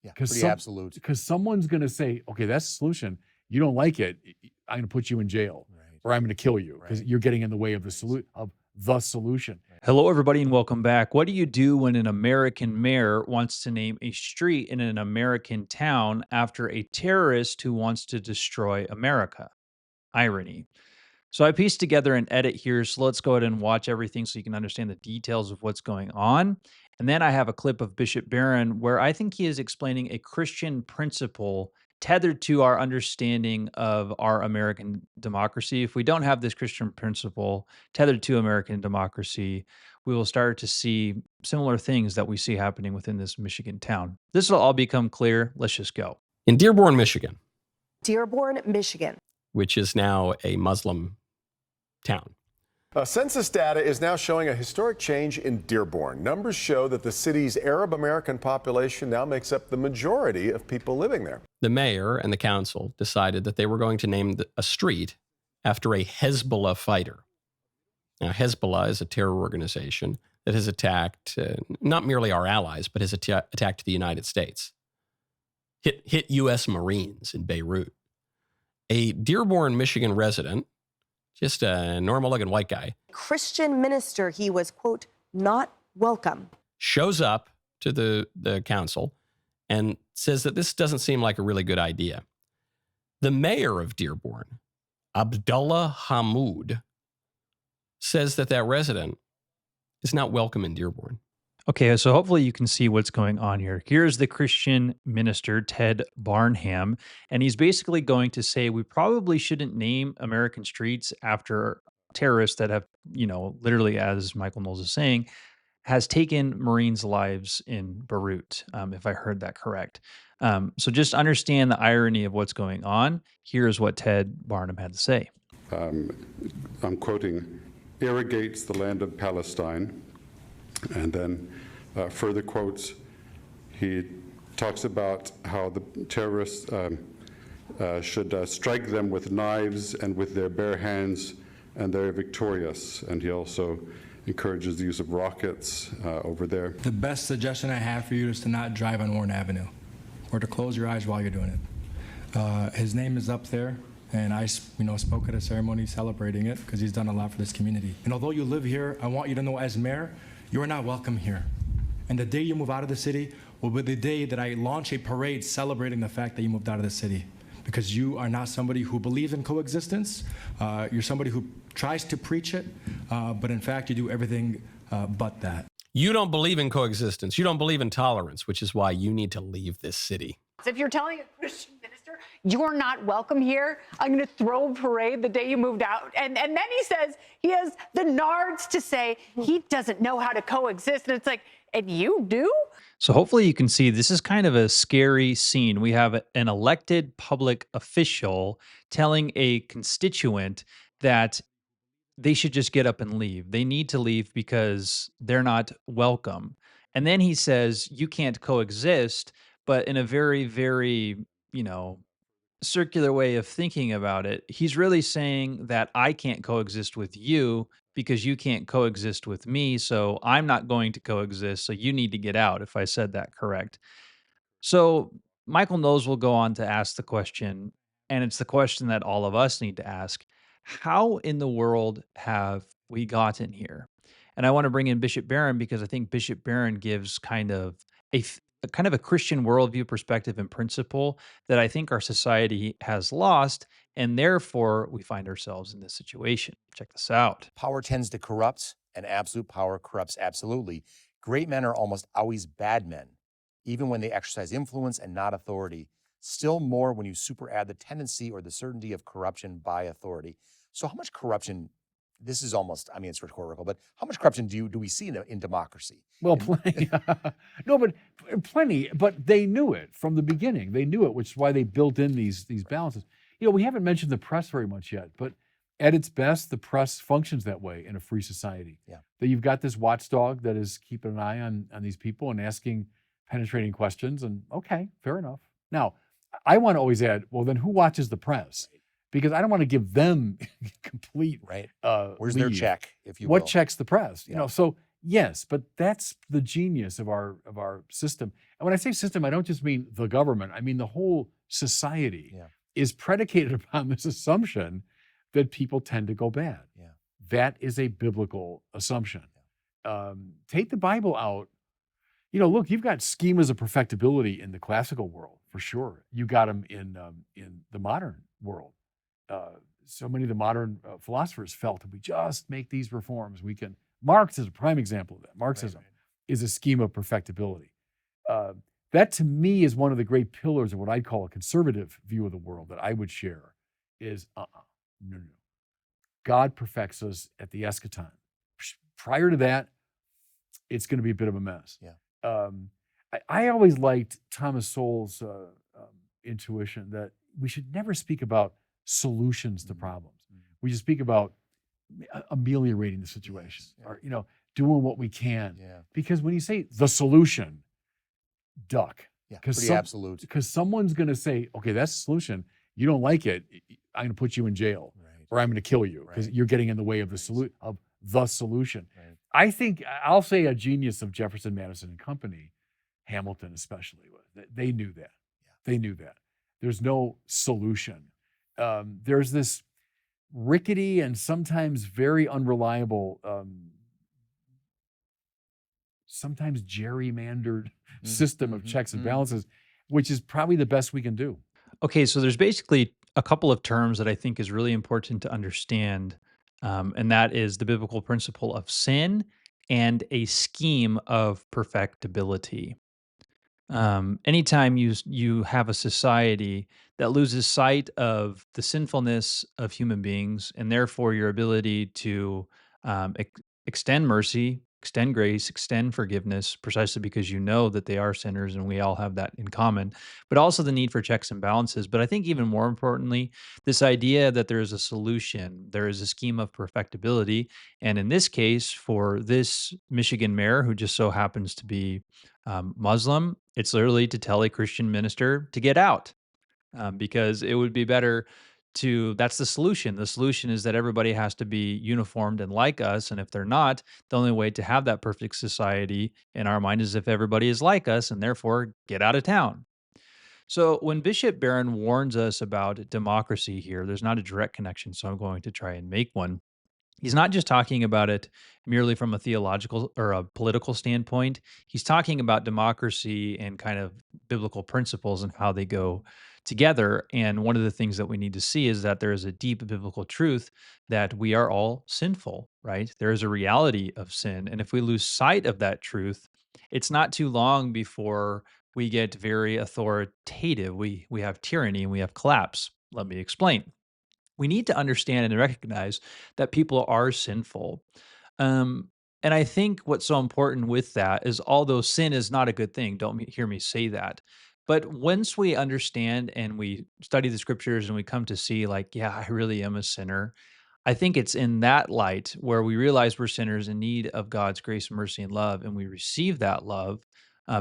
Yeah, pretty absolute. Because someone's going to say, okay, that's the solution. You don't like it, I'm going to put you in jail, or I'm going to kill you because you're getting in the way of the solution. Hello, everybody, and welcome back. What do you do when an American mayor wants to name a street in an American town after a terrorist who wants to destroy America? Irony. So I pieced together an edit here. So let's go ahead and watch everything so you can understand the details of what's going on. And then I have a clip of Bishop Barron where I think he is explaining a Christian principle tethered to our understanding of our American democracy. If we don't have this Christian principle tethered to American democracy, we will start to see similar things that we see happening within this Michigan town. This will all become clear. Let's just go. In Dearborn, Michigan. Dearborn, Michigan. Which is now a Muslim town. Census data is now showing a historic change in Dearborn. Numbers show that the city's Arab American population now makes up the majority of people living there. The mayor and the council decided that they were going to name a street after a Hezbollah fighter. Now, Hezbollah is a terror organization that has attacked not merely our allies, but has attacked the United States. Hit U.S. Marines in Beirut. A Dearborn, Michigan resident, just a normal-looking white guy. Christian minister, he was, quote, not welcome. Shows up to the council and says that this doesn't seem like a really good idea. The mayor of Dearborn, Abdullah Hamoud, says that resident is not welcome in Dearborn. Okay, so hopefully you can see what's going on here. Here's the Christian minister, Ted Barnham, and he's basically going to say we probably shouldn't name American streets after terrorists that have, literally, as Michael Knowles is saying, has taken Marines' lives in Beirut, if I heard that correct. So just understand the irony of what's going on. Here's what Ted Barnham had to say. I'm quoting, irrigates the land of Palestine. And then further quotes, he talks about how the terrorists should strike them with knives and with their bare hands, and they're victorious. And he also encourages the use of rockets over there. The best suggestion I have for you is to not drive on Warren Avenue, or to close your eyes while you're doing it. His name is up there. And I, spoke at a ceremony celebrating it because he's done a lot for this community. And although you live here, I want you to know as mayor, you are not welcome here. And the day you move out of the city will be the day that I launch a parade celebrating the fact that you moved out of the city. Because you are not somebody who believes in coexistence. You're somebody who tries to preach it, but in fact, you do everything but that. You don't believe in coexistence. You don't believe in tolerance, which is why you need to leave this city. If you're telling a Christian minister you're not welcome here, I'm going to throw a parade the day you moved out. And then he says he has the nards to say he doesn't know how to coexist. And it's like, and you do? So hopefully you can see this is kind of a scary scene. We have an elected public official telling a constituent that they should just get up and leave. They need to leave because they're not welcome. And then he says, you can't coexist, but in a very, very, circular way of thinking about it, he's really saying that I can't coexist with you because you can't coexist with me. So I'm not going to coexist. So you need to get out, if I said that correct. So Michael Knowles will go on to ask the question, and it's the question that all of us need to ask. How in the world have we gotten here? And I want to bring in Bishop Barron because I think Bishop Barron gives kind of a Christian worldview perspective and principle that I think our society has lost, and therefore we find ourselves in this situation. Check this out. Power tends to corrupt, and absolute power corrupts absolutely. Great men are almost always bad men, even when they exercise influence and not authority. Still more when you superadd the tendency or the certainty of corruption by authority. So how much corruption, this is almost, it's rhetorical, but how much corruption do we see in democracy? Well, plenty. No, but plenty. But they knew it from the beginning. They knew it, which is why they built in these balances. We haven't mentioned the press very much yet, but at its best, the press functions that way in a free society. Yeah. That you've got this watchdog that is keeping an eye on these people and asking penetrating questions, and okay, fair enough. Now, I want to always add, well, then who watches the press? Right. Because I don't want to give them complete Where's their check, if you will? What checks the press? So Yes, but that's the genius of our system. And when I say system, I don't just mean the government. I mean the whole society Yeah. is predicated upon this assumption that people tend to go bad. Yeah. That is a biblical assumption. Take the Bible out. Look, you've got schemas of perfectibility in the classical world for sure. You got them in the modern world. So many of the modern philosophers felt if we just make these reforms, we can. Marx is a prime example of that. Marxism is a scheme of perfectibility. Uh, that to me is one of the great pillars of what I'd call a conservative view of the world that I would share is no. God perfects us at the eschaton. Prior to that, it's going to be a bit of a mess. Yeah. I always liked Thomas Sowell's intuition that we should never speak about solutions to problems. We should speak about ameliorating the situation, Yes, yeah. or doing what we can. Yeah. Because when you say the solution, duck. Yeah. Because Pretty absolute. Because someone's going to say, okay, that's the solution. You don't like it, I'm going to put you in jail, Right. or I'm going to kill you because Right. you're getting in the way of the solution. Right. I think I'll say a genius of Jefferson, Madison, and company, Hamilton especially, they knew that. Yeah. They knew that. There's no solution. There's this rickety and sometimes very unreliable, sometimes gerrymandered system of checks and balances, which is probably the best we can do. Okay, so there's basically a couple of terms that I think is really important to understand, and that is the biblical principle of sin and a scheme of perfectibility. Anytime you have a society that loses sight of the sinfulness of human beings and therefore your ability to extend mercy, extend grace, extend forgiveness, precisely because you know that they are sinners and we all have that in common, but also the need for checks and balances. But I think even more importantly, this idea that there is a solution, there is a scheme of perfectibility. And in this case, for this Michigan mayor who just so happens to be Muslim, it's literally to tell a Christian minister to get out, because it would be better to. That's the solution. The solution is that everybody has to be uniformed and like us. And if they're not, the only way to have that perfect society in our mind is if everybody is like us and therefore get out of town. So when Bishop Barron warns us about democracy here, there's not a direct connection. So I'm going to try and make one. He's not just talking about it merely from a theological or a political standpoint. He's talking about democracy and kind of biblical principles and how they go together. And one of the things that we need to see is that there is a deep biblical truth that we are all sinful, right? There is a reality of sin. And if we lose sight of that truth, it's not too long before we get very authoritative. We have tyranny and we have collapse. Let me explain. We need to understand and recognize that people are sinful. Um, and I think what's so important with that is although sin is not a good thing, don't hear me say that. But once we understand and we study the scriptures and we come to see, like, yeah, I really am a sinner, I think it's in that light where we realize we're sinners in need of God's grace, mercy, and love, and we receive that love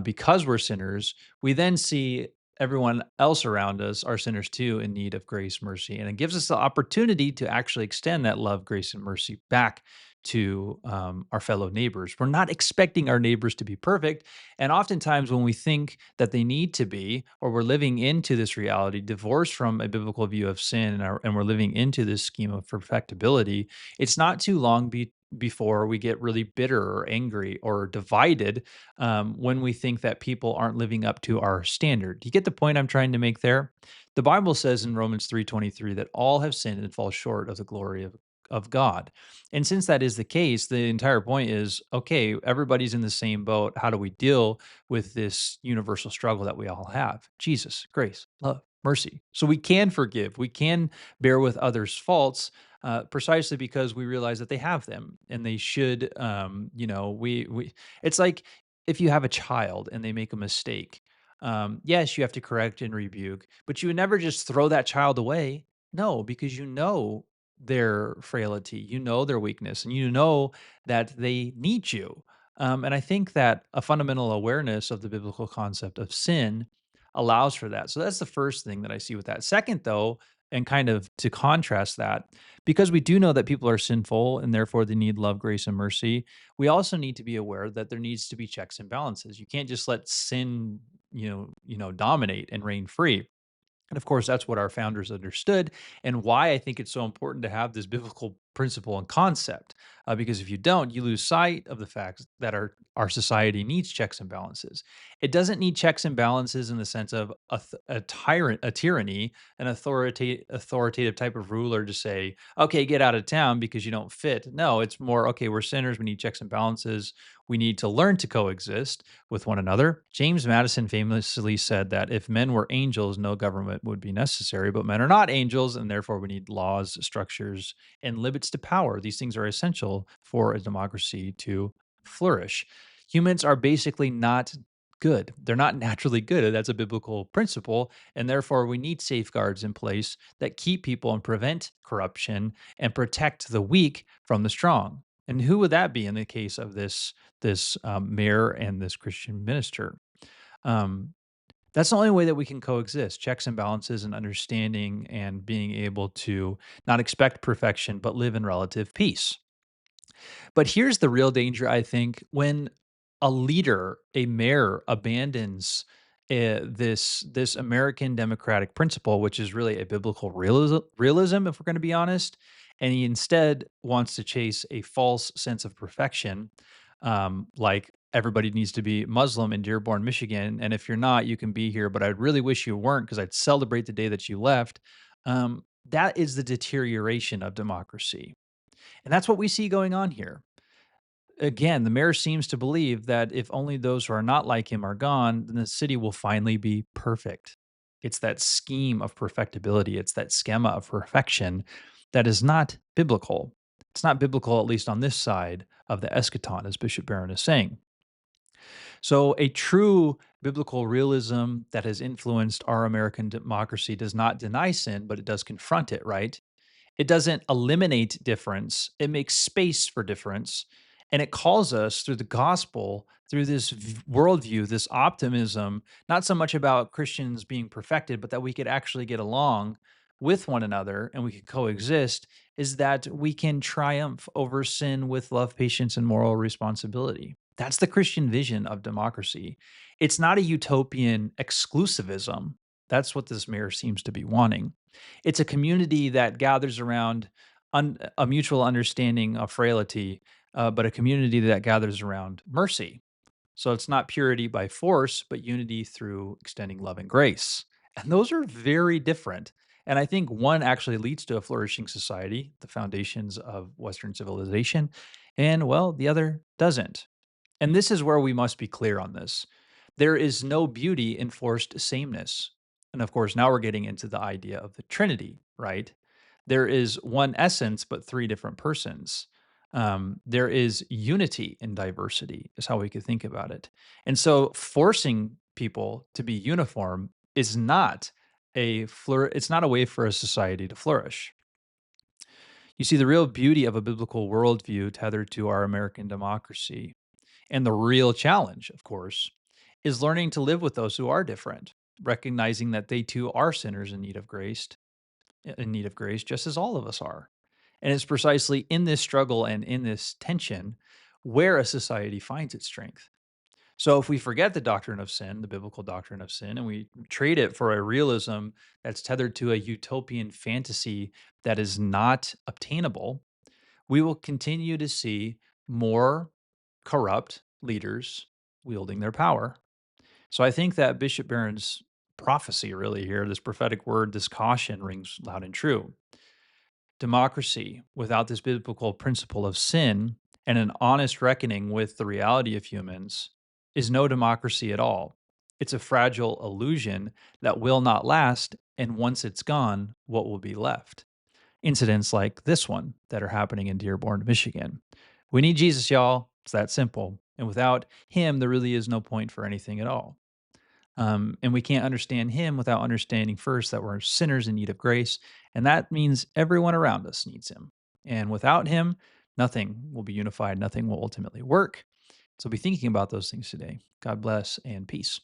because we're sinners. We then see everyone else around us are sinners too in need of grace, mercy, and it gives us the opportunity to actually extend that love, grace, and mercy back to our fellow neighbors. We're not expecting our neighbors to be perfect. And oftentimes, when we think that they need to be, or we're living into this reality, divorced from a biblical view of sin, and we're living into this scheme of perfectibility, it's not too long before we get really bitter or angry or divided when we think that people aren't living up to our standard. Do you get the point I'm trying to make there? The Bible says in Romans 3:23 that all have sinned and fall short of the glory of God. And since that is the case, the entire point is okay, everybody's in the same boat. How do we deal with this universal struggle that we all have? Jesus, grace, love, mercy. So we can forgive, we can bear with others' faults. Precisely because we realize that they have them and they should, we it's like if you have a child and they make a mistake, yes, you have to correct and rebuke, but you would never just throw that child away. No, because you know their frailty, you know their weakness, and you know that they need you. And I think that a fundamental awareness of the biblical concept of sin allows for that. So that's the first thing that I see with that. Second, though, And kind of to contrast that, because we do know that people are sinful and therefore they need love, grace, and mercy, we also need to be aware that there needs to be checks and balances. You can't just let sin, dominate and reign free. And of course, that's what our founders understood, and why I think it's so important to have this biblical principle and concept. Because if you don't, you lose sight of the fact that our society needs checks and balances. It doesn't need checks and balances in the sense of a tyrant, a tyranny, an authoritative type of ruler to say, "Okay, get out of town because you don't fit." No, it's more, "Okay, we're sinners. We need checks and balances. We need to learn to coexist with one another." James Madison famously said that if men were angels, no government would be necessary, but men are not angels, and therefore we need laws, structures, and limits to power. These things are essential for a democracy to flourish. Humans are basically not good. They're not naturally good. That's a biblical principle. And therefore, we need safeguards in place that keep people and prevent corruption and protect the weak from the strong. And who would that be in the case of this mayor and this Christian minister? Um, that's the only way that we can coexist: checks and balances, and understanding, and being able to not expect perfection, but live in relative peace. But here's the real danger, I think, when a leader, a mayor, abandons this American democratic principle, which is really a biblical realism, if we're going to be honest, and he instead wants to chase a false sense of perfection, like everybody needs to be Muslim in Dearborn, Michigan, and if you're not, you can be here, but I'd really wish you weren't because I'd celebrate the day that you left. That is the deterioration of democracy, and that's what we see going on here. Again, the mayor seems to believe that if only those who are not like him are gone, then the city will finally be perfect. It's that scheme of perfectibility, it's that schema of perfection that is not biblical. It's not biblical, at least on this side of the eschaton, as Bishop Barron is saying. So, a true biblical realism that has influenced our American democracy does not deny sin, but it does confront it, right? It doesn't eliminate difference, it makes space for difference. And it calls us through the gospel, through this worldview, this optimism, not so much about Christians being perfected, but that we could actually get along with one another and we could coexist, is that we can triumph over sin with love, patience, and moral responsibility. That's the Christian vision of democracy. It's not a utopian exclusivism. That's what this mayor seems to be wanting. It's a community that gathers around a mutual understanding of frailty, but a community that gathers around mercy. So it's not purity by force, but unity through extending love and grace. And those are very different. And I think one actually leads to a flourishing society, the foundations of Western civilization, and well, the other doesn't. And this is where we must be clear on this. There is no beauty in forced sameness. And of course, now we're getting into the idea of the Trinity, right? There is one essence, but three different persons. There is unity in diversity, is how we could think about it. And so forcing people to be uniform is not it's not a way for a society to flourish. You see, the real beauty of a biblical worldview tethered to our American democracy, and the real challenge, of course, is learning to live with those who are different, recognizing that they too are sinners in need of grace, just as all of us are. And it's precisely in this struggle and in this tension where a society finds its strength. So if we forget the doctrine of sin, the biblical doctrine of sin, and we trade it for a realism that's tethered to a utopian fantasy that is not obtainable, we will continue to see more corrupt leaders wielding their power. So I think that Bishop Barron's prophecy, really, here, this prophetic word, this caution rings loud and true. Democracy without this biblical principle of sin and an honest reckoning with the reality of humans is no democracy at all. It's a fragile illusion that will not last. And once it's gone, what will be left? Incidents like this one that are happening in Dearborn, Michigan. We need Jesus, y'all. It's that simple. And without him, there really is no point for anything at all. And we can't understand him without understanding first that we're sinners in need of grace. And that means everyone around us needs him. And without him, nothing will be unified, nothing will ultimately work. So be thinking about those things today. God bless and peace.